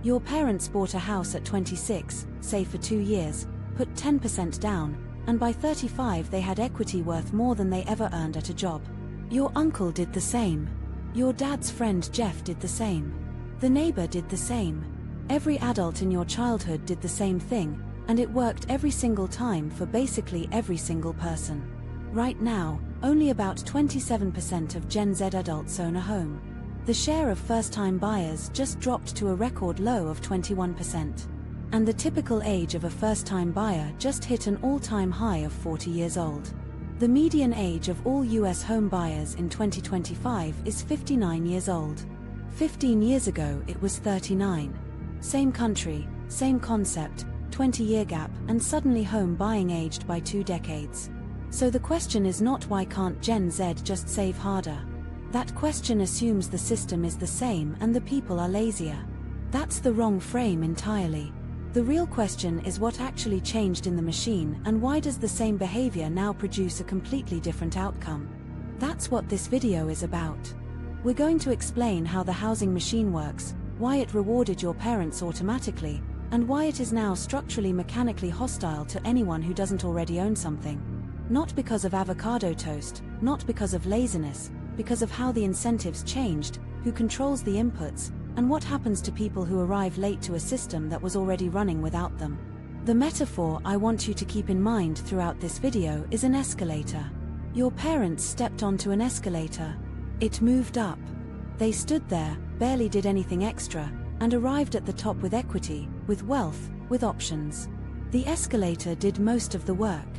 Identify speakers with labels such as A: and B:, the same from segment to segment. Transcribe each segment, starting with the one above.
A: Your parents bought a house at 26, say for 2 years, put 10% down, and by 35 they had equity worth more than they ever earned at a job. Your uncle did the same. Your dad's friend Jeff did the same. The neighbor did the same. Every adult in your childhood did the same thing, and it worked every single time for basically every single person. Right now, only about 27% of Gen Z adults own a home. The share of first-time buyers just dropped to a record low of 21%. And the typical age of a first-time buyer just hit an all-time high of 40 years old. The median age of all US home buyers in 2025 is 59 years old. 15 years ago it was 39. Same country, same concept, 20-year gap, and suddenly home buying aged by 2 decades. So the question is not why can't Gen Z just save harder? That question assumes the system is the same and the people are lazier. That's the wrong frame entirely. The real question is what actually changed in the machine, and why does the same behavior now produce a completely different outcome? That's what this video is about. We're going to explain how the housing machine works, why it rewarded your parents automatically, and why it is now structurally mechanically hostile to anyone who doesn't already own something. Not because of avocado toast, not because of laziness, because of how the incentives changed, who controls the inputs, and what happens to people who arrive late to a system that was already running without them. The metaphor I want you to keep in mind throughout this video is an escalator. Your parents stepped onto an escalator. It moved up. They stood there, barely did anything extra, and arrived at the top with equity, with wealth, with options. The escalator did most of the work.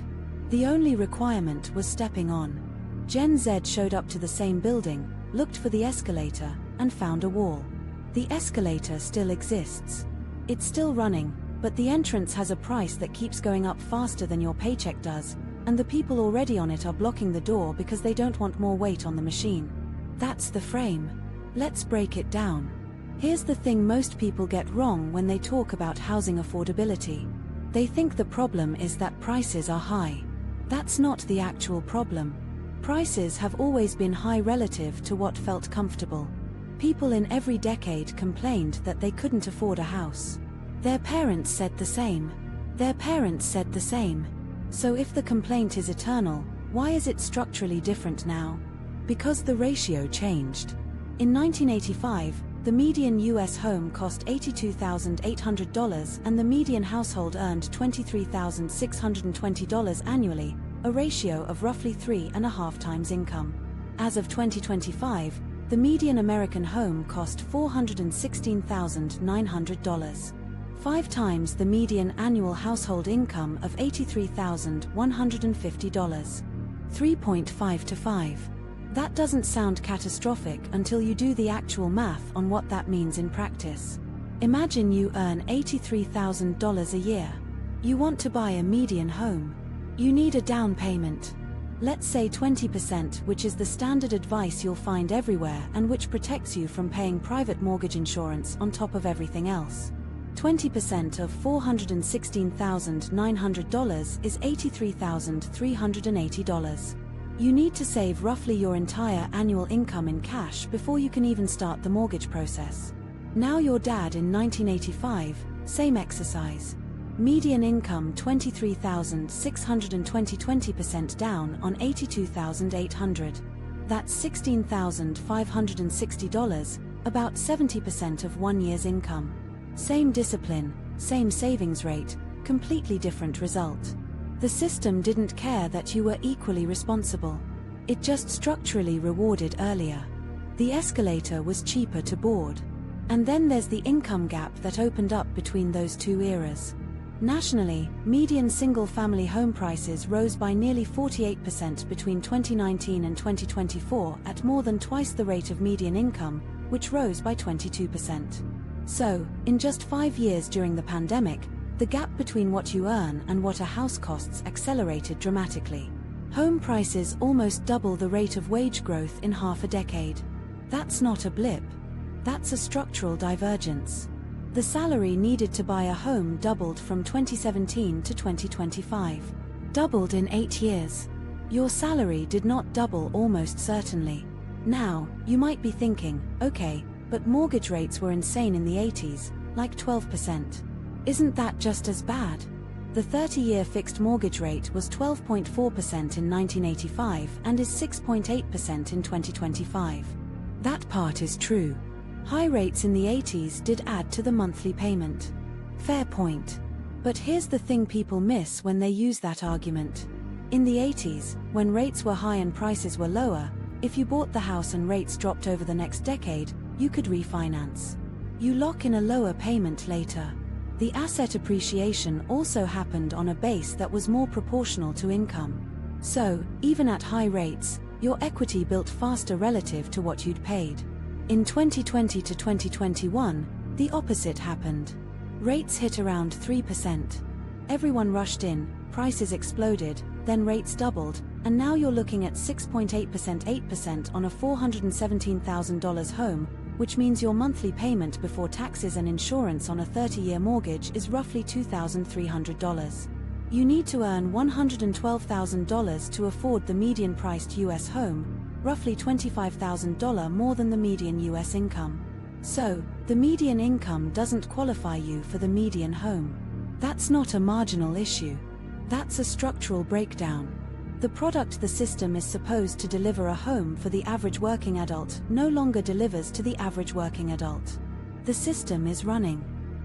A: The only requirement was stepping on. Gen Z showed up to the same building, looked for the escalator, and found a wall. The escalator still exists. It's still running, but the entrance has a price that keeps going up faster than your paycheck does, and the people already on it are blocking the door because they don't want more weight on the machine. That's the frame. Let's break it down. Here's the thing most people get wrong when they talk about housing affordability. They think the problem is that prices are high. That's not the actual problem. Prices have always been high relative to what felt comfortable. People in every decade complained that they couldn't afford a house. Their parents said the same. Their parents said the same. So if the complaint is eternal, why is it structurally different now? Because the ratio changed. In 1985, the median US home cost $82,800 and the median household earned $23,620 annually, a ratio of roughly 3.5 times income. As of 2025, the median American home cost $416,900. 5 times the median annual household income of $83,150. 3.5 to 5. That doesn't sound catastrophic until you do the actual math on what that means in practice. Imagine you earn $83,000 a year. You want to buy a median home. You need a down payment. Let's say 20%, which is the standard advice you'll find everywhere and which protects you from paying private mortgage insurance on top of everything else. 20% of $416,900 is $83,380. You need to save roughly your entire annual income in cash before you can even start the mortgage process. Now your dad in 1985, same exercise. Median income $23,620, 20% down on $82,800. That's $16,560, about 70% of 1 year's income. Same discipline, same savings rate, completely different result. The system didn't care that you were equally responsible. It just structurally rewarded earlier. The escalator was cheaper to board. And then there's the income gap that opened up between those two eras. Nationally, median single-family home prices rose by nearly 48% between 2019 and 2024 at more than twice the rate of median income, which rose by 22%. So, in just 5 years during the pandemic, the gap between what you earn and what a house costs accelerated dramatically. Home prices almost double the rate of wage growth in half a decade. That's not a blip. That's a structural divergence. The salary needed to buy a home doubled from 2017 to 2025. Doubled in 8 years. Your salary did not double almost certainly. Now, you might be thinking, okay, but mortgage rates were insane in the 80s, like 12%. Isn't that just as bad? The 30-year fixed mortgage rate was 12.4% in 1985 and is 6.8% in 2025. That part is true. High rates in the 80s did add to the monthly payment. Fair point. But here's the thing people miss when they use that argument. In the 80s, when rates were high and prices were lower, if you bought the house and rates dropped over the next decade, you could refinance. You lock in a lower payment later. The asset appreciation also happened on a base that was more proportional to income. So, even at high rates, your equity built faster relative to what you'd paid. In 2020 to 2021, the opposite happened. Rates hit around 3%. Everyone rushed in, prices exploded, then rates doubled, and now you're looking at 6.8%, 8% on a $417,000 home, which means your monthly payment before taxes and insurance on a 30-year mortgage is roughly $2,300. You need to earn $112,000 to afford the median-priced U.S. home, roughly $25,000 more than the median U.S. income. So, the median income doesn't qualify you for the median home. That's not a marginal issue. That's a structural breakdown. The product the system is supposed to deliver, a home for the average working adult, no longer delivers to the average working adult. The system is running.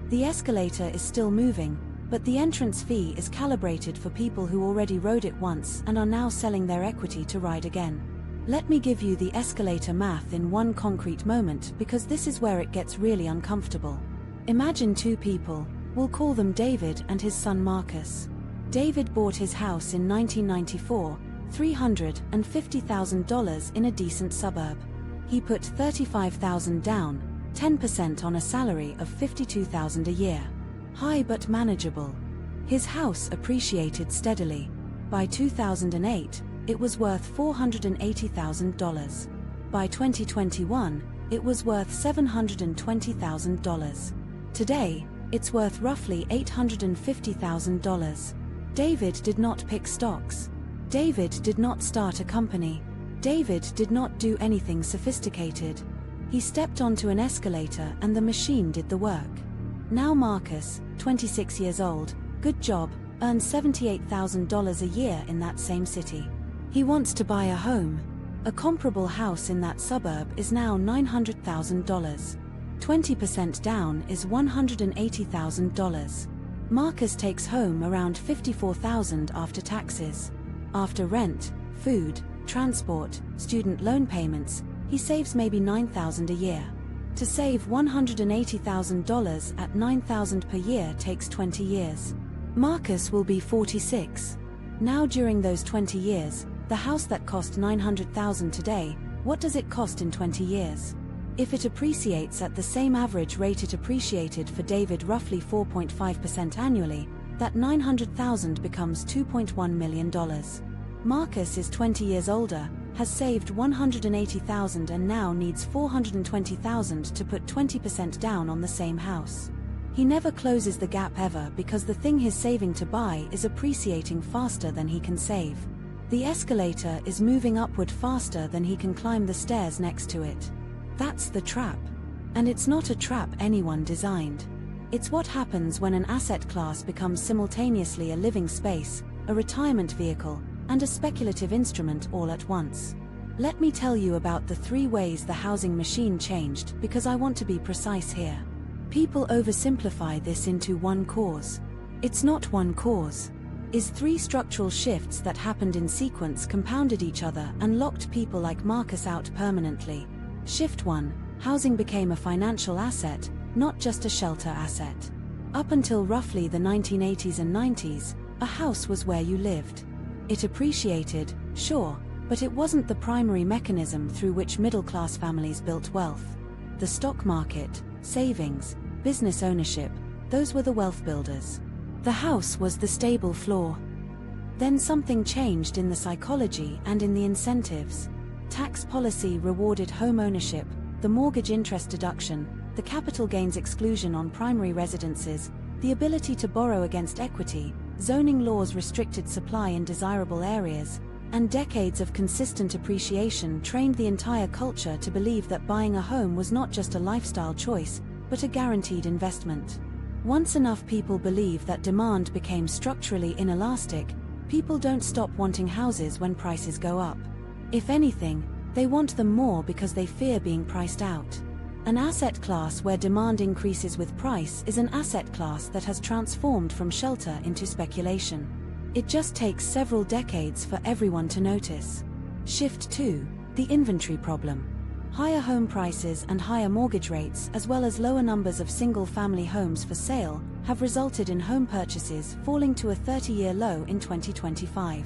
A: The escalator is still moving, but the entrance fee is calibrated for people who already rode it once and are now selling their equity to ride again. Let me give you the escalator math in one concrete moment, because this is where it gets really uncomfortable. Imagine two people, we'll call them David and his son Marcus. David bought his house in 1994, $350,000 in a decent suburb. He put $35,000 down, 10% on a salary of $52,000 a year. High but manageable. His house appreciated steadily. By 2008, it was worth $480,000. By 2021, it was worth $720,000. Today, it's worth roughly $850,000. David did not pick stocks. David did not start a company. David did not do anything sophisticated. He stepped onto an escalator and the machine did the work. Now Marcus, 26 years old, good job, earns $78,000 a year in that same city. He wants to buy a home. A comparable house in that suburb is now $900,000. 20% down is $180,000. Marcus takes home around $54,000 after taxes. After rent, food, transport, student loan payments, he saves maybe $9,000 a year. To save $180,000 at $9,000 per year takes 20 years. Marcus will be 46. Now during those 20 years, the house that cost $900,000 today, what does it cost in 20 years? If it appreciates at the same average rate it appreciated for David, roughly 4.5% annually, that $900,000 becomes $2.1 million. Marcus is 20 years older, has saved $180,000 and now needs $420,000 to put 20% down on the same house. He never closes the gap ever, because the thing he's saving to buy is appreciating faster than he can save. The escalator is moving upward faster than he can climb the stairs next to it. That's the trap. And it's not a trap anyone designed. It's what happens when an asset class becomes simultaneously a living space, a retirement vehicle, and a speculative instrument all at once. Let me tell you about the 3 ways the housing machine changed, because I want to be precise here. People oversimplify this into one cause. It's not one cause. It's 3 structural shifts that happened in sequence, compounded each other, and locked people like Marcus out permanently. Shift 1. Housing became a financial asset, not just a shelter asset. Up until roughly the 1980s and 90s, a house was where you lived. It appreciated, sure, but it wasn't the primary mechanism through which middle-class families built wealth. The stock market, savings, business ownership, those were the wealth builders. The house was the stable floor. Then something changed in the psychology and in the incentives. Tax policy rewarded home ownership, the mortgage interest deduction, the capital gains exclusion on primary residences, the ability to borrow against equity, zoning laws restricted supply in desirable areas, and decades of consistent appreciation trained the entire culture to believe that buying a home was not just a lifestyle choice, but a guaranteed investment. Once enough people believe that demand became structurally inelastic, people don't stop wanting houses when prices go up. If anything, they want them more because they fear being priced out. An asset class where demand increases with price is an asset class that has transformed from shelter into speculation. It just takes several decades for everyone to notice. Shift 2. The inventory problem. Higher home prices and higher mortgage rates, as well as lower numbers of single-family homes for sale, have resulted in home purchases falling to a 30-year low in 2025.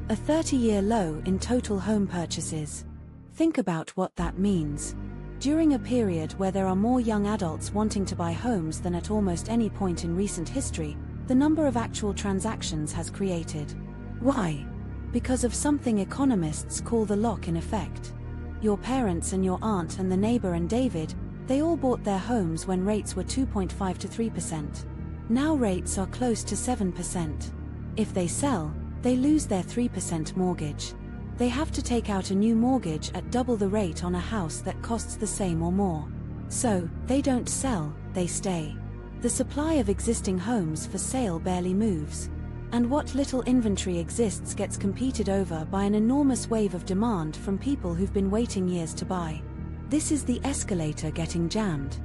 A: A 30-year low in total home purchases. Think about what that means. During a period where there are more young adults wanting to buy homes than at almost any point in recent history, the number of actual transactions has created. Why? Because of something economists call the lock-in effect. Your parents and your aunt and the neighbor and David, they all bought their homes when rates were 2.5 to 3%. Now rates are close to 7%. If they sell, they lose their 3% mortgage. They have to take out a new mortgage at double the rate on a house that costs the same or more. So, they don't sell, they stay. The supply of existing homes for sale barely moves. And what little inventory exists gets competed over by an enormous wave of demand from people who've been waiting years to buy. This is the escalator getting jammed.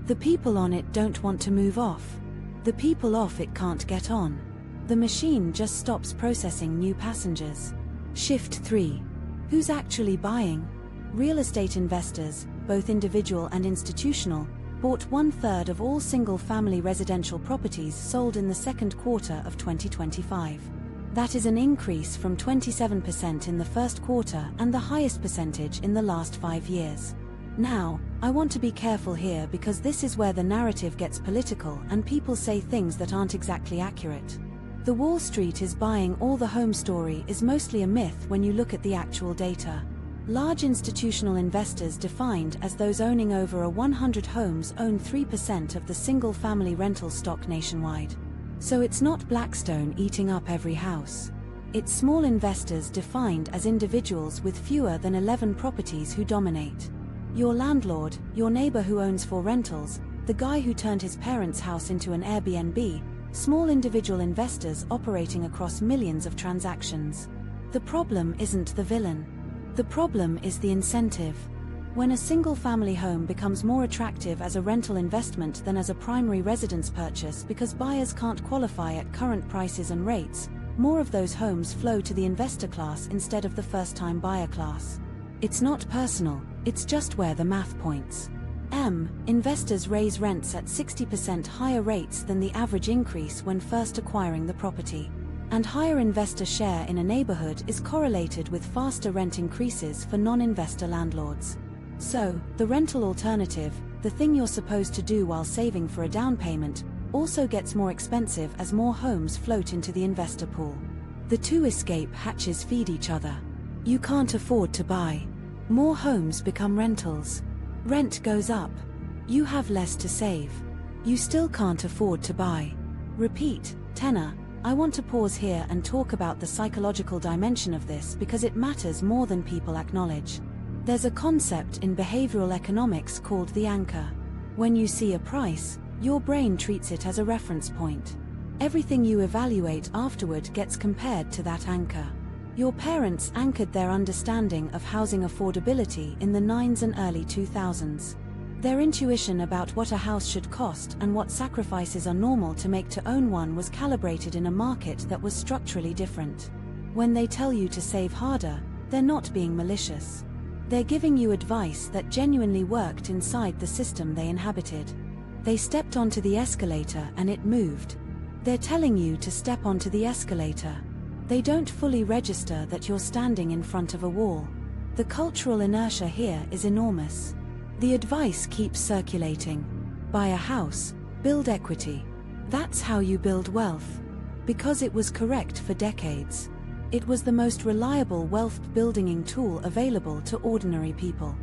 A: The people on it don't want to move off. The people off it can't get on. The machine just stops processing new passengers. Shift 3. Who's actually buying? Real estate investors, both individual and institutional, bought 1/3 of all single-family residential properties sold in the second quarter of 2025. That is an increase from 27% in the first quarter and the highest percentage in the last 5 years. Now, I want to be careful here because this is where the narrative gets political and people say things that aren't exactly accurate. The Wall Street is buying all the home story is mostly a myth when you look at the actual data. Large institutional investors defined as those owning over 100 homes own 3% of the single-family rental stock nationwide. So it's not Blackstone eating up every house. It's small investors defined as individuals with fewer than 11 properties who dominate. Your landlord, your neighbor who owns 4 rentals, the guy who turned his parents' house into an Airbnb, small individual investors operating across millions of transactions. The problem isn't the villain. The problem is the incentive. When a single-family home becomes more attractive as a rental investment than as a primary residence purchase because buyers can't qualify at current prices and rates, more of those homes flow to the investor class instead of the first-time buyer class. It's not personal, it's just where the math points. Investors raise rents at 60% higher rates than the average increase when first acquiring the property. And higher investor share in a neighborhood is correlated with faster rent increases for non-investor landlords. So, the rental alternative, the thing you're supposed to do while saving for a down payment, also gets more expensive as more homes float into the investor pool. The two escape hatches feed each other. You can't afford to buy. More homes become rentals. Rent goes up. You have less to save. You still can't afford to buy. Repeat, tenor. I want to pause here and talk about the psychological dimension of this because it matters more than people acknowledge. There's a concept in behavioral economics called the anchor. When you see a price, your brain treats it as a reference point. Everything you evaluate afterward gets compared to that anchor. Your parents anchored their understanding of housing affordability in the 90s and early 2000s. Their intuition about what a house should cost and what sacrifices are normal to make to own one was calibrated in a market that was structurally different. When they tell you to save harder, they're not being malicious. They're giving you advice that genuinely worked inside the system they inhabited. They stepped onto the escalator and it moved. They're telling you to step onto the escalator. They don't fully register that you're standing in front of a wall. The cultural inertia here is enormous. The advice keeps circulating. Buy a house, build equity. That's how you build wealth. Because it was correct for decades. It was the most reliable wealth-building tool available to ordinary people.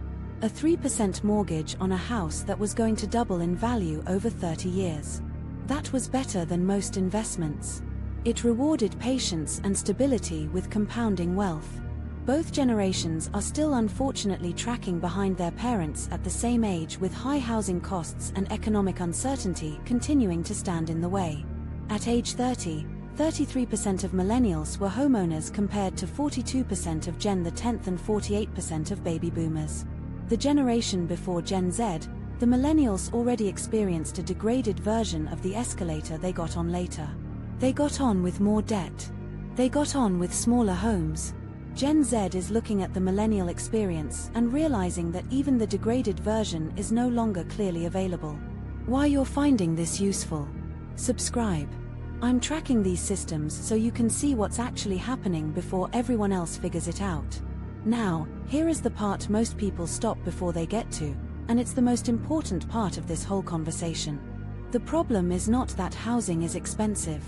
A: A 3% mortgage on a house that was going to double in value over 30 years. That was better than most investments. It rewarded patience and stability with compounding wealth. Both generations are still unfortunately tracking behind their parents at the same age, with high housing costs and economic uncertainty continuing to stand in the way. At age 30, 33% of millennials were homeowners compared to 42% of Gen Z and 48% of baby boomers. The generation before Gen Z, the millennials, already experienced a degraded version of the escalator they got on later. They got on with more debt. They got on with smaller homes. Gen Z is looking at the millennial experience and realizing that even the degraded version is no longer clearly available. Why you're finding this useful? Subscribe. I'm tracking these systems so you can see what's actually happening before everyone else figures it out. Now, here is the part most people stop before they get to, and it's the most important part of this whole conversation. The problem is not that housing is expensive.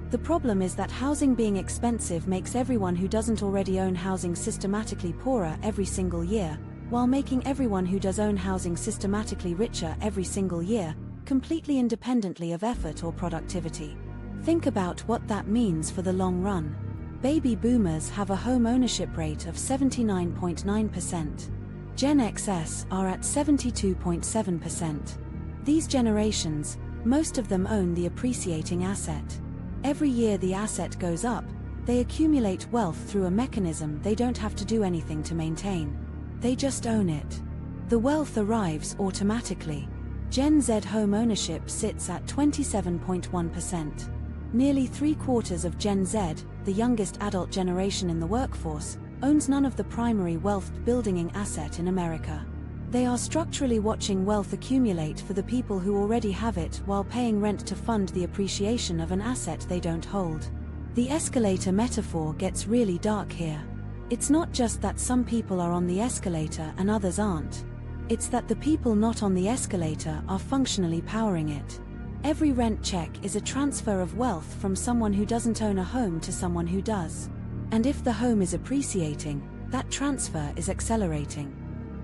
A: The problem is that housing being expensive makes everyone who doesn't already own housing systematically poorer every single year, while making everyone who does own housing systematically richer every single year, completely independently of effort or productivity. Think about what that means for the long run. Baby boomers have a home ownership rate of 79.9%. Gen Xs are at 72.7%. These generations, most of them own the appreciating asset. Every year the asset goes up, they accumulate wealth through a mechanism they don't have to do anything to maintain. They just own it. The wealth arrives automatically. Gen Z home ownership sits at 27.1%. Nearly 3/4 of Gen Z, the youngest adult generation in the workforce, owns none of the primary wealth-building asset in America. They are structurally watching wealth accumulate for the people who already have it while paying rent to fund the appreciation of an asset they don't hold. The escalator metaphor gets really dark here. It's not just that some people are on the escalator and others aren't. It's that the people not on the escalator are functionally powering it. Every rent check is a transfer of wealth from someone who doesn't own a home to someone who does. And if the home is appreciating, that transfer is accelerating.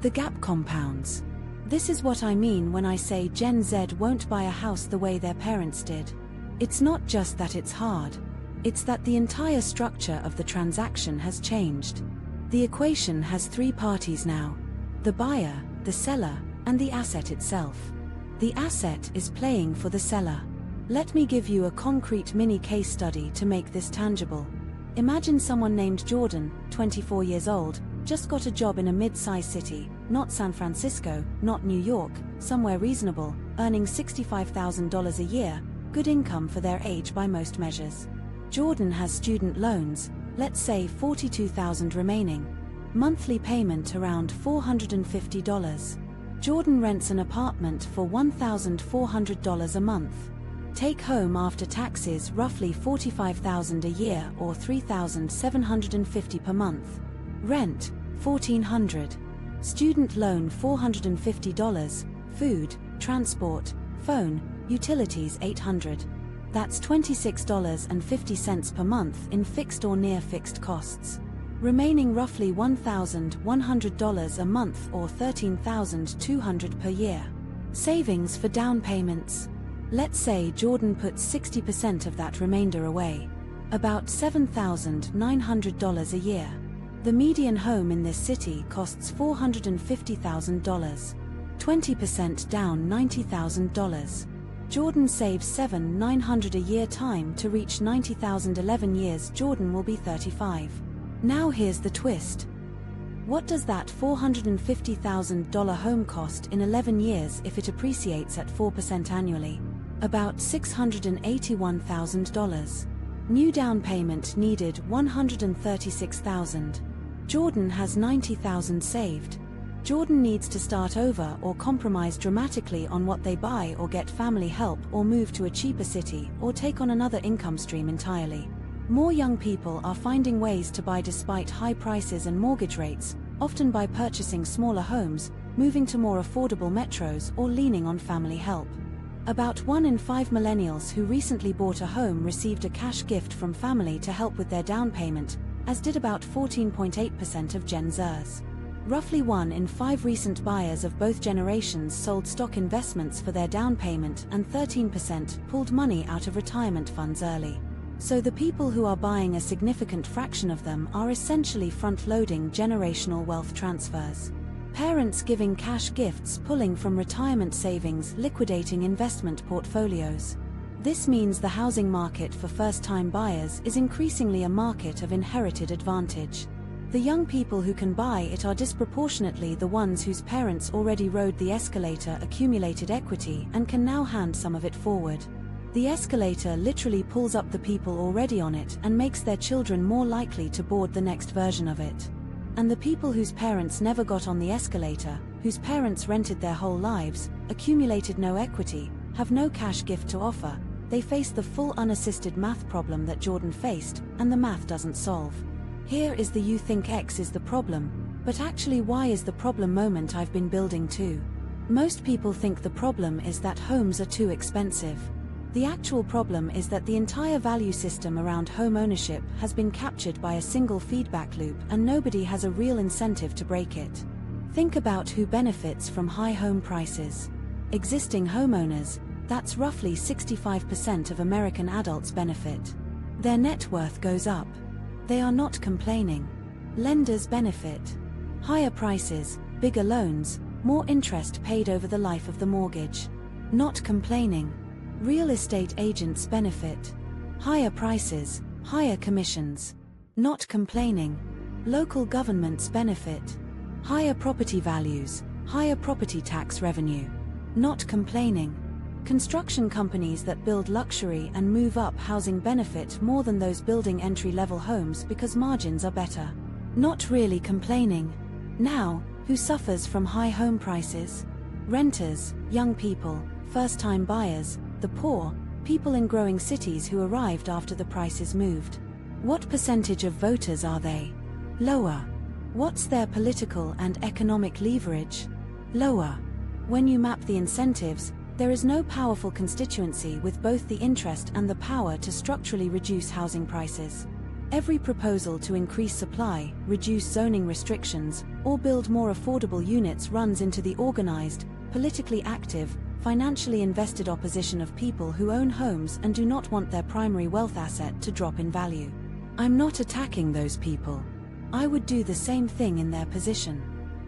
A: The gap compounds. This is what I mean when I say Gen Z won't buy a house the way their parents did. It's not just that it's hard. It's that the entire structure of the transaction has changed. The equation has three parties now: the buyer, the seller, and the asset itself. The asset is playing for the seller. Let me give you a concrete mini case study to make this tangible. Imagine someone named Jordan, 24 years old, just got a job in a mid-sized city, not San Francisco, not New York, somewhere reasonable, earning $65,000 a year, good income for their age by most measures. Jordan has student loans, let's say $42,000 remaining. Monthly payment around $450. Jordan rents an apartment for $1,400 a month. Take home after taxes roughly $45,000 a year or $3,750 per month. Rent, $1,400. Student loan $450. Food, transport, phone, utilities $800. That's $26.50 per month in fixed or near fixed costs. Remaining roughly $1,100 a month or $13,200 per year. Savings for down payments. Let's say Jordan puts 60% of that remainder away. About $7,900 a year. The median home in this city costs $450,000. 20% down $90,000. Jordan saves $7,900 a year. Time to reach $90,000. 11 years. Jordan will be 35. Now here's the twist. What does that $450,000 home cost in 11 years if it appreciates at 4% annually? About $681,000. New down payment needed $136,000. Jordan has $90,000 saved. Jordan needs to start over or compromise dramatically on what they buy or get family help or move to a cheaper city or take on another income stream entirely. More young people are finding ways to buy despite high prices and mortgage rates, often by purchasing smaller homes, moving to more affordable metros or leaning on family help. About 1 in 5 millennials who recently bought a home received a cash gift from family to help with their down payment, as did about 14.8% of Gen Zers. Roughly 1 in 5 recent buyers of both generations sold stock investments for their down payment, and 13% pulled money out of retirement funds early. So the people who are buying a significant fraction of them are essentially front-loading generational wealth transfers. Parents giving cash gifts, pulling from retirement savings, liquidating investment portfolios. This means the housing market for first-time buyers is increasingly a market of inherited advantage. The young people who can buy it are disproportionately the ones whose parents already rode the escalator, accumulated equity, and can now hand some of it forward. The escalator literally pulls up the people already on it and makes their children more likely to board the next version of it. And the people whose parents never got on the escalator, whose parents rented their whole lives, accumulated no equity, have no cash gift to offer, they face the full unassisted math problem that Jordan faced, and the math doesn't solve. Here is the "you think X is the problem, but actually Y is the problem" moment I've been building to. Most people think the problem is that homes are too expensive. The actual problem is that the entire value system around home ownership has been captured by a single feedback loop and nobody has a real incentive to break it. Think about who benefits from high home prices. Existing homeowners, that's roughly 65% of American adults benefit. Their net worth goes up. They are not complaining. Lenders benefit. Higher prices, bigger loans, more interest paid over the life of the mortgage. Not complaining. Real estate agents benefit. Higher prices, higher commissions. Not complaining. Local governments benefit. Higher property values, higher property tax revenue. Not complaining. Construction companies that build luxury and move-up housing benefit more than those building entry-level homes because margins are better. Not really complaining. Now, who suffers from high home prices? Renters, young people, first-time buyers, the poor, people in growing cities who arrived after the prices moved. What percentage of voters are they? Lower. What's their political and economic leverage? Lower. When you map the incentives, there is no powerful constituency with both the interest and the power to structurally reduce housing prices. Every proposal to increase supply, reduce zoning restrictions, or build more affordable units runs into the organized, politically active, financially invested opposition of people who own homes and do not want their primary wealth asset to drop in value. I'm not attacking those people. I would do the same thing in their position.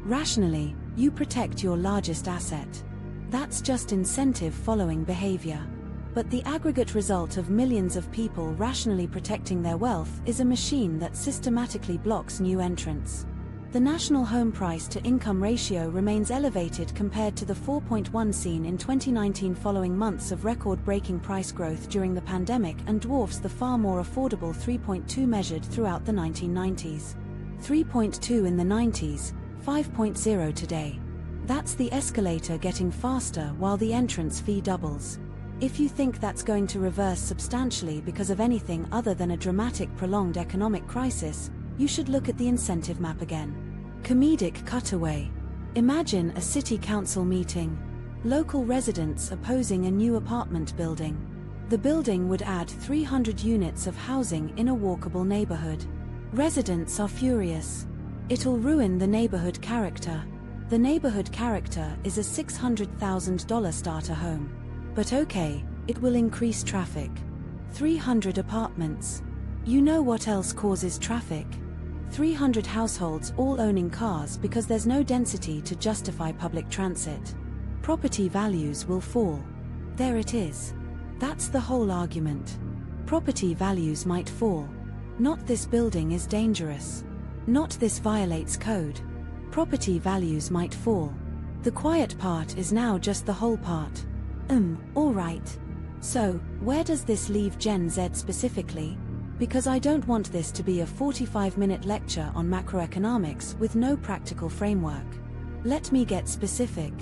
A: Rationally, you protect your largest asset. That's just incentive following behavior. But the aggregate result of millions of people rationally protecting their wealth is a machine that systematically blocks new entrants. The national home price to income ratio remains elevated compared to the 4.1 seen in 2019 following months of record-breaking price growth during the pandemic and dwarfs the far more affordable 3.2 measured throughout the 1990s. 3.2 in the 90s, 5.0 today. That's the escalator getting faster while the entrance fee doubles. If you think that's going to reverse substantially because of anything other than a dramatic prolonged economic crisis, you should look at the incentive map again. Comedic cutaway. Imagine a city council meeting. Local residents opposing a new apartment building. The building would add 300 units of housing in a walkable neighborhood. Residents are furious. It'll ruin the neighborhood character. The neighborhood character is a $600,000 starter home. But okay, it will increase traffic. 300 apartments. You know what else causes traffic? 300 households all owning cars because there's no density to justify public transit. Property values will fall. There it is. That's the whole argument. Property values might fall. Not this building is dangerous. Not this violates code. Property values might fall. The quiet part is now just the whole part. All right. So, where does this leave Gen Z specifically? Because I don't want this to be a 45-minute lecture on macroeconomics with no practical framework. Let me get specific.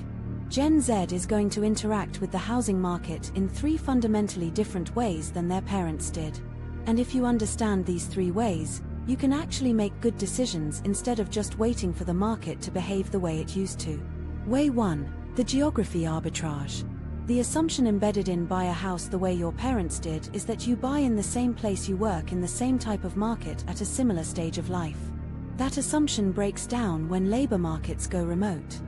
A: Gen Z is going to interact with the housing market in 3 fundamentally different ways than their parents did. And if you understand these 3 ways, you can actually make good decisions instead of just waiting for the market to behave the way it used to. Way 1, the geography arbitrage. The assumption embedded in buy a house the way your parents did is that you buy in the same place you work in the same type of market at a similar stage of life. That assumption breaks down when labor markets go remote.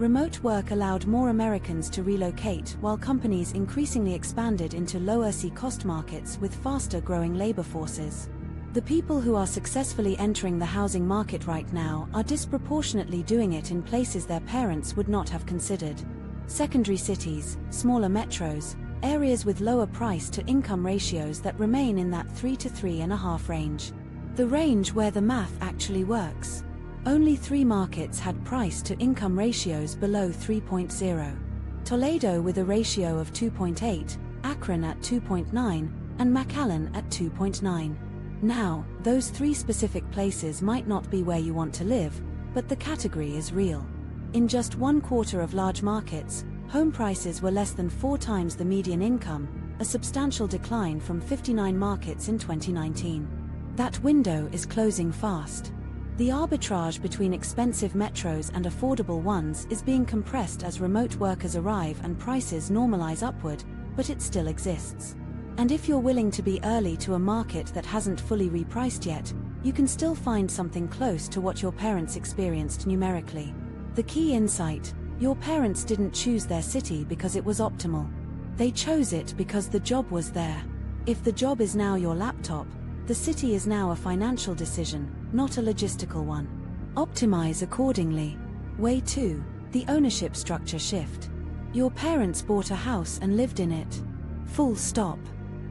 A: Remote work allowed more Americans to relocate while companies increasingly expanded into lower-cost markets with faster-growing labor forces. The people who are successfully entering the housing market right now are disproportionately doing it in places their parents would not have considered. Secondary cities, smaller metros, areas with lower price-to-income ratios that remain in that 3 to 3.5 range. The range where the math actually works. Only 3 markets had price-to-income ratios below 3.0. Toledo with a ratio of 2.8, Akron at 2.9, and McAllen at 2.9. Now, those 3 specific places might not be where you want to live, but the category is real. In just 1/4 of large markets, home prices were less than 4 times the median income, a substantial decline from 59 markets in 2019. That window is closing fast. The arbitrage between expensive metros and affordable ones is being compressed as remote workers arrive and prices normalize upward, but it still exists. And if you're willing to be early to a market that hasn't fully repriced yet, you can still find something close to what your parents experienced numerically. The key insight: your parents didn't choose their city because it was optimal. They chose it because the job was there. If the job is now your laptop, the city is now a financial decision, not a logistical one. Optimize accordingly. Way 2. The ownership structure shift. Your parents bought a house and lived in it. Full stop.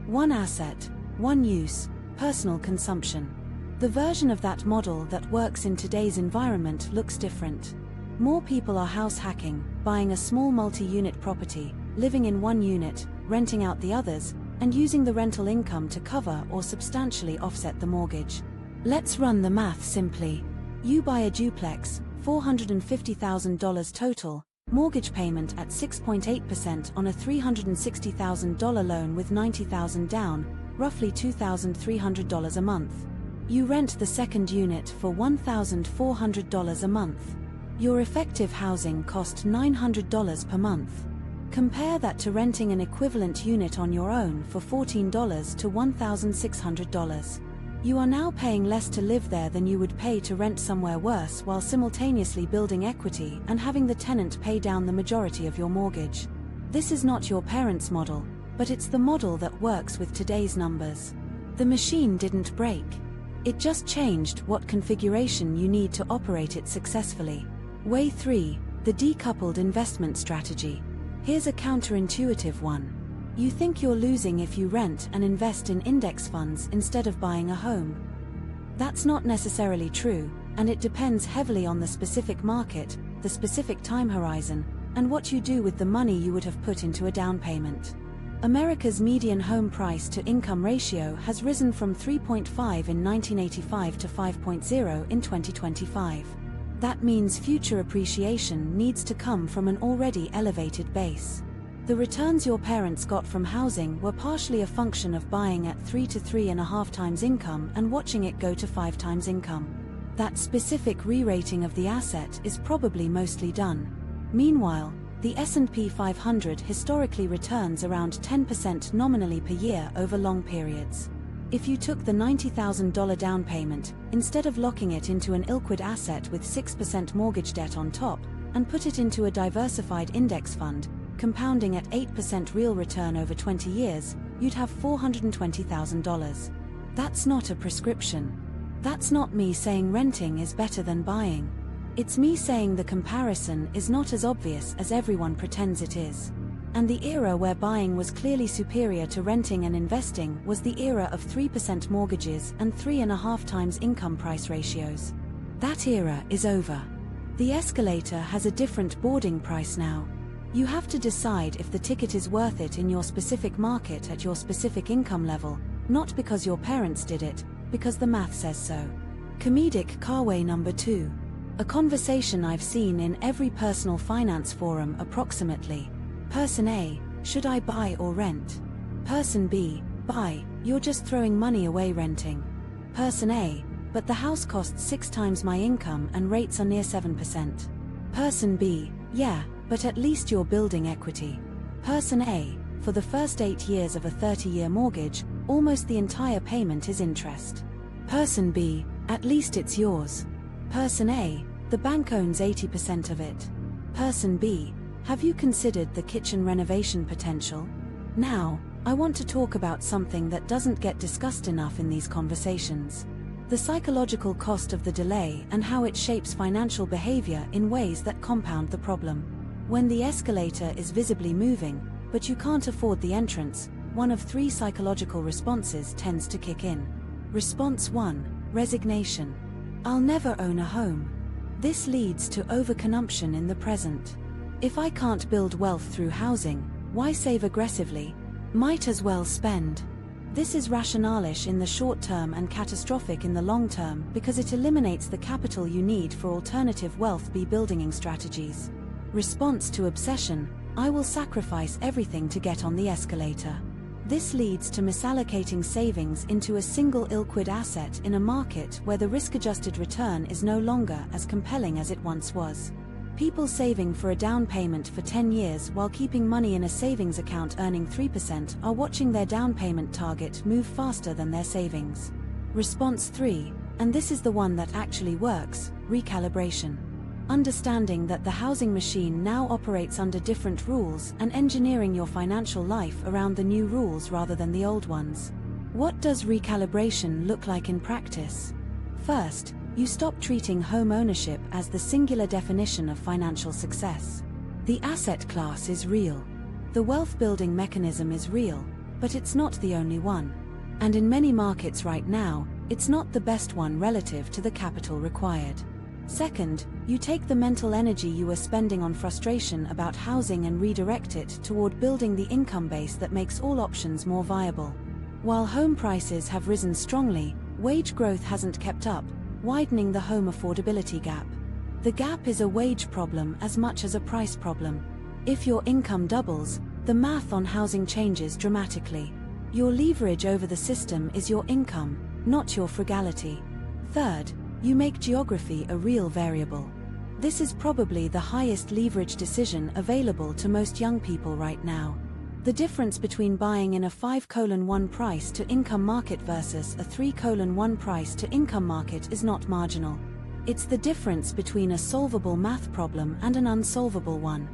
A: One asset, one use, personal consumption. The version of that model that works in today's environment looks different. More people are house hacking, buying a small multi-unit property, living in one unit, renting out the others, and using the rental income to cover or substantially offset the mortgage. Let's run the math simply. You buy a duplex, $450,000 total, mortgage payment at 6.8% on a $360,000 loan with $90,000 down, roughly $2,300 a month. You rent the second unit for $1,400 a month. Your effective housing cost $900 per month. Compare that to renting an equivalent unit on your own for $14 to $1,600. You are now paying less to live there than you would pay to rent somewhere worse, while simultaneously building equity and having the tenant pay down the majority of your mortgage. This is not your parents' model, but it's the model that works with today's numbers. The machine didn't break. It just changed what configuration you need to operate it successfully. Way 3. The decoupled investment strategy. Here's a counterintuitive one. You think you're losing if you rent and invest in index funds instead of buying a home. That's not necessarily true, and it depends heavily on the specific market, the specific time horizon, and what you do with the money you would have put into a down payment. America's median home price to income ratio has risen from 3.5 in 1985 to 5.0 in 2025. That means future appreciation needs to come from an already elevated base. The returns your parents got from housing were partially a function of buying at 3 to 3.5 times income and watching it go to 5 times income. That specific re-rating of the asset is probably mostly done. Meanwhile, the S&P 500 historically returns around 10% nominally per year over long periods. If you took the $90,000 down payment, instead of locking it into an illiquid asset with 6% mortgage debt on top, and put it into a diversified index fund, compounding at 8% real return over 20 years, you'd have $420,000. That's not a prescription. That's not me saying renting is better than buying. It's me saying the comparison is not as obvious as everyone pretends it is. And the era where buying was clearly superior to renting and investing was the era of 3% mortgages and 3.5 times income price ratios. That era is over. The escalator has a different boarding price now. You have to decide if the ticket is worth it in your specific market at your specific income level, not because your parents did it, because the math says so. Comedic carway number 2. A conversation I've seen in every personal finance forum approximately. Person A, should I buy or rent? Person B, buy, you're just throwing money away renting. Person A, but the house costs 6 times my income and rates are near 7%. Person B, yeah, but at least you're building equity. Person A, for the first 8 years of a 30-year mortgage, almost the entire payment is interest. Person B, at least it's yours. Person A, the bank owns 80% of it. Person B, have you considered the kitchen renovation potential? Now, I want to talk about something that doesn't get discussed enough in these conversations. The psychological cost of the delay and how it shapes financial behavior in ways that compound the problem. When the escalator is visibly moving, but you can't afford the entrance, one of three psychological responses tends to kick in. Response 1, resignation. I'll never own a home. This leads to overconsumption in the present. If I can't build wealth through housing, why save aggressively? Might as well spend. This is rationalish in the short term and catastrophic in the long term because it eliminates the capital you need for alternative wealth building strategies. Response to obsession, I will sacrifice everything to get on the escalator. This leads to misallocating savings into a single illiquid asset in a market where the risk-adjusted return is no longer as compelling as it once was. People saving for a down payment for 10 years while keeping money in a savings account earning 3% are watching their down payment target move faster than their savings. Response 3, and this is the one that actually works, recalibration. Understanding that the housing machine now operates under different rules and engineering your financial life around the new rules rather than the old ones. What does recalibration look like in practice? First, you stop treating home ownership as the singular definition of financial success. The asset class is real. The wealth building mechanism is real, but it's not the only one. And in many markets right now, it's not the best one relative to the capital required. Second, you take the mental energy you were spending on frustration about housing and redirect it toward building the income base that makes all options more viable. While home prices have risen strongly, wage growth hasn't kept up, widening the home affordability gap. The gap is a wage problem as much as a price problem. If your income doubles, the math on housing changes dramatically. Your leverage over the system is your income, not your frugality. Third, you make geography a real variable. This is probably the highest leverage decision available to most young people right now. The difference between buying in a 5:1 price to income market versus a 3:1 price to income market is not marginal. It's the difference between a solvable math problem and an unsolvable one.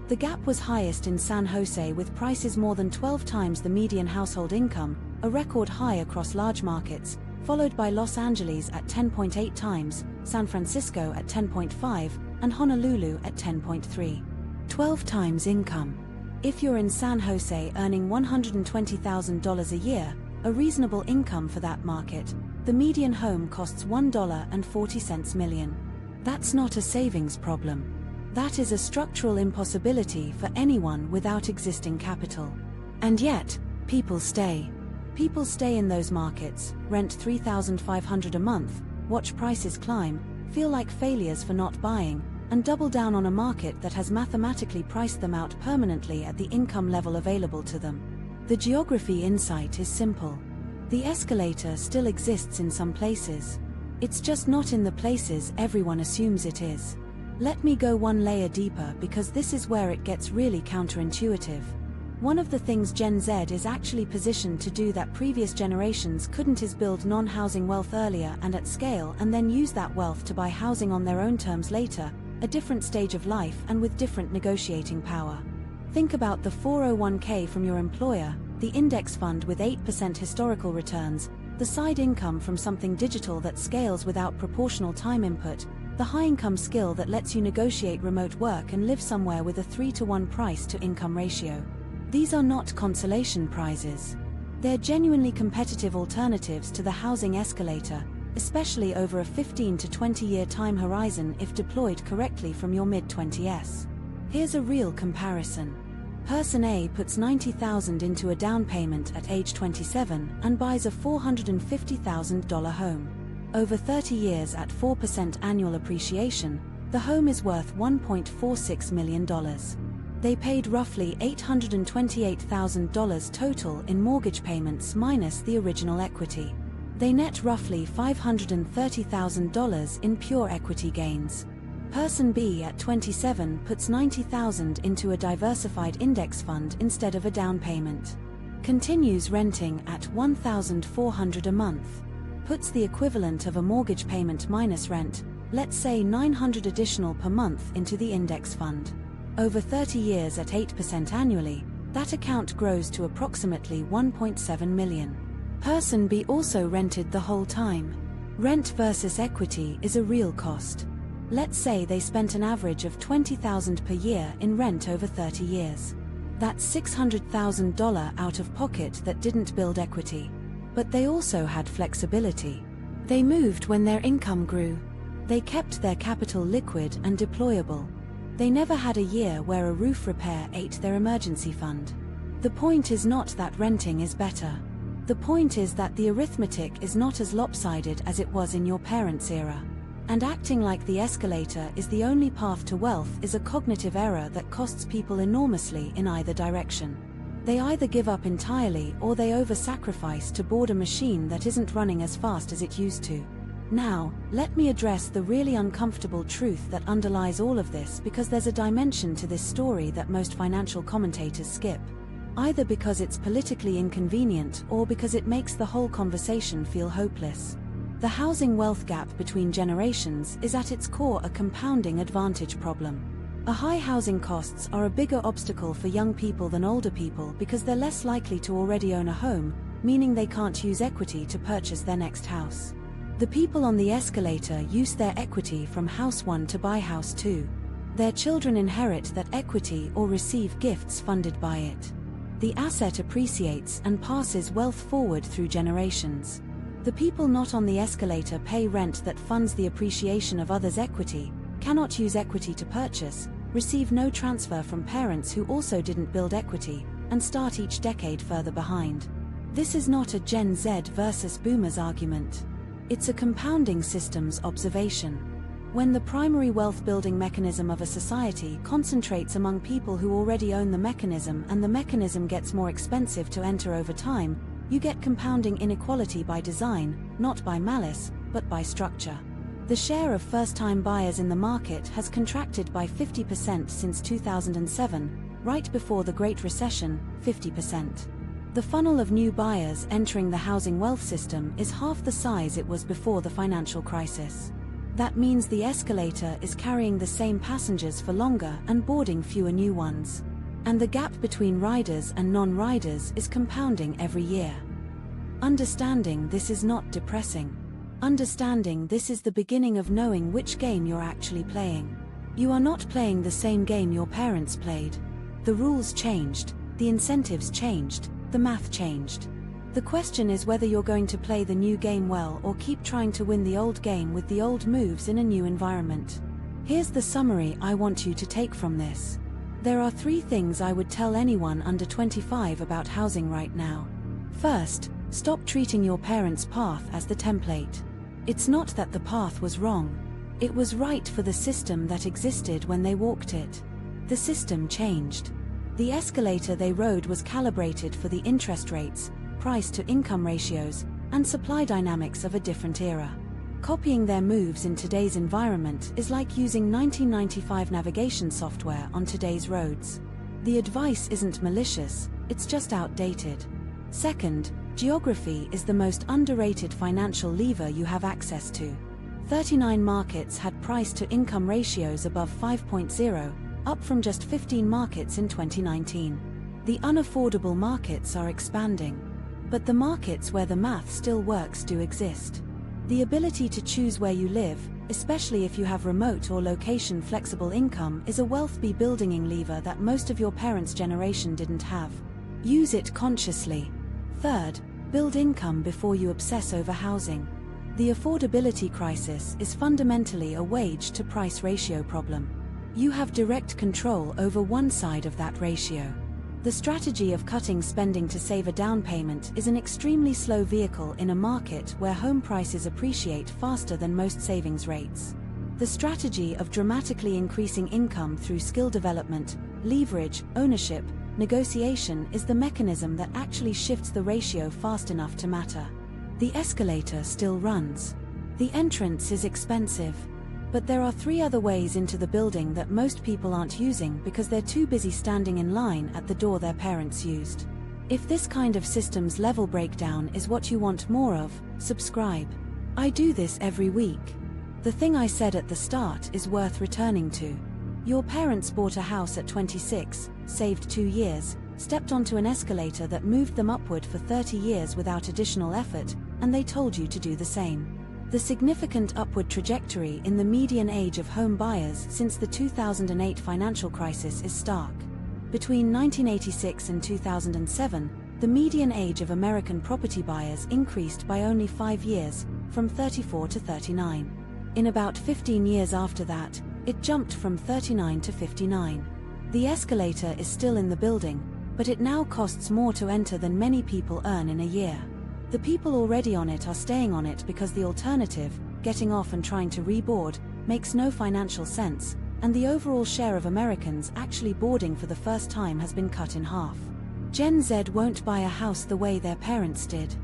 A: The gap was highest in San Jose with prices more than 12 times the median household income, a record high across large markets, followed by Los Angeles at 10.8 times, San Francisco at 10.5, and Honolulu at 10.3. 12 times income. If you're in San Jose earning $120,000 a year, a reasonable income for that market, the median home costs $1.40 million. That's not a savings problem. That is a structural impossibility for anyone without existing capital. And yet, people stay. People stay in those markets, rent $3,500 a month, watch prices climb, feel like failures for not buying, and double down on a market that has mathematically priced them out permanently at the income level available to them. The geography insight is simple. The escalator still exists in some places. It's just not in the places everyone assumes it is. Let me go one layer deeper because this is where it gets really counterintuitive. One of the things Gen Z is actually positioned to do that previous generations couldn't is build non-housing wealth earlier and at scale and then use that wealth to buy housing on their own terms later, a different stage of life and with different negotiating power. Think about the 401k from your employer, the index fund with 8% historical returns, the side income from something digital that scales without proportional time input, the high-income skill that lets you negotiate remote work and live somewhere with a 3-to-1 price-to-income ratio. These are not consolation prizes. They're genuinely competitive alternatives to the housing escalator, especially over a 15 to 20-year time horizon if deployed correctly from your mid-20s. Here's a real comparison. Person A puts $90,000 into a down payment at age 27 and buys a $450,000 home. Over 30 years at 4% annual appreciation, the home is worth $1.46 million. They paid roughly $828,000 total in mortgage payments minus the original equity. They net roughly $530,000 in pure equity gains. Person B at 27 puts $90,000 into a diversified index fund instead of a down payment. Continues renting at $1,400 a month. Puts the equivalent of a mortgage payment minus rent, let's say $900 additional per month into the index fund. Over 30 years at 8% annually, that account grows to approximately 1.7 million. Person B also rented the whole time. Rent versus equity is a real cost. Let's say they spent an average of $20,000 per year in rent over 30 years. That's $600,000 out of pocket that didn't build equity. But they also had flexibility. They moved when their income grew. They kept their capital liquid and deployable. They never had a year where a roof repair ate their emergency fund. The point is not that renting is better. The point is that the arithmetic is not as lopsided as it was in your parents' era. And acting like the escalator is the only path to wealth is a cognitive error that costs people enormously in either direction. They either give up entirely or they over-sacrifice to board a machine that isn't running as fast as it used to. Now, let me address the really uncomfortable truth that underlies all of this, because there's a dimension to this story that most financial commentators skip. Either because it's politically inconvenient or because it makes the whole conversation feel hopeless. The housing wealth gap between generations is at its core a compounding advantage problem. High housing costs are a bigger obstacle for young people than older people because they're less likely to already own a home, meaning they can't use equity to purchase their next house. The people on the escalator use their equity from house 1 to buy house 2. Their children inherit that equity or receive gifts funded by it. The asset appreciates and passes wealth forward through generations. The people not on the escalator pay rent that funds the appreciation of others' equity, cannot use equity to purchase, receive no transfer from parents who also didn't build equity, and start each decade further behind. This is not a Gen Z versus Boomers argument. It's a compounding systems observation. When the primary wealth-building mechanism of a society concentrates among people who already own the mechanism and the mechanism gets more expensive to enter over time, you get compounding inequality by design, not by malice, but by structure. The share of first-time buyers in the market has contracted by 50% since 2007, right before the Great Recession, 50%. The funnel of new buyers entering the housing wealth system is half the size it was before the financial crisis. That means the escalator is carrying the same passengers for longer and boarding fewer new ones. And the gap between riders and non-riders is compounding every year. Understanding this is not depressing. Understanding this is the beginning of knowing which game you're actually playing. You are not playing the same game your parents played. The rules changed, the incentives changed, the math changed. The question is whether you're going to play the new game well or keep trying to win the old game with the old moves in a new environment. Here's the summary I want you to take from this. There are 3 things I would tell anyone under 25 about housing right now. First, stop treating your parents' path as the template. It's not that the path was wrong. It was right for the system that existed when they walked it. The system changed. The escalator they rode was calibrated for the interest rates, price-to-income ratios, and supply dynamics of a different era. Copying their moves in today's environment is like using 1995 navigation software on today's roads. The advice isn't malicious, it's just outdated. Second, geography is the most underrated financial lever you have access to. 39 markets had price-to-income ratios above 5.0, up from just 15 markets in 2019. The unaffordable markets are expanding. But the markets where the math still works do exist. The ability to choose where you live, especially if you have remote or location-flexible income, is a wealth-building lever that most of your parents' generation didn't have. Use it consciously. Third, build income before you obsess over housing. The affordability crisis is fundamentally a wage-to-price ratio problem. You have direct control over one side of that ratio. The strategy of cutting spending to save a down payment is an extremely slow vehicle in a market where home prices appreciate faster than most savings rates. The strategy of dramatically increasing income through skill development, leverage, ownership, negotiation is the mechanism that actually shifts the ratio fast enough to matter. The escalator still runs. The entrance is expensive. But there are 3 other ways into the building that most people aren't using because they're too busy standing in line at the door their parents used. If this kind of systems level breakdown is what you want more of, subscribe. I do this every week. The thing I said at the start is worth returning to. Your parents bought a house at 26, saved 2 years, stepped onto an escalator that moved them upward for 30 years without additional effort, and they told you to do the same. The significant upward trajectory in the median age of home buyers since the 2008 financial crisis is stark. Between 1986 and 2007, the median age of American property buyers increased by only 5 years, from 34 to 39. In about 15 years after that, it jumped from 39 to 59. The escalator is still in the building, but it now costs more to enter than many people earn in a year. The people already on it are staying on it because the alternative, getting off and trying to reboard, makes no financial sense, and the overall share of Americans actually boarding for the first time has been cut in half. Gen Z won't buy a house the way their parents did.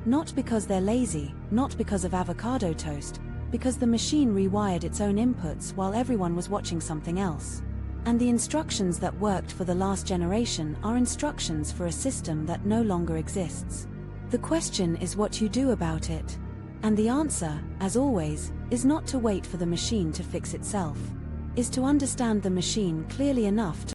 A: Not because they're lazy, not because of avocado toast, because the machine rewired its own inputs while everyone was watching something else. And the instructions that worked for the last generation are instructions for a system that no longer exists. The question is what you do about it. And the answer, as always, is not to wait for the machine to fix itself, is to understand the machine clearly enough to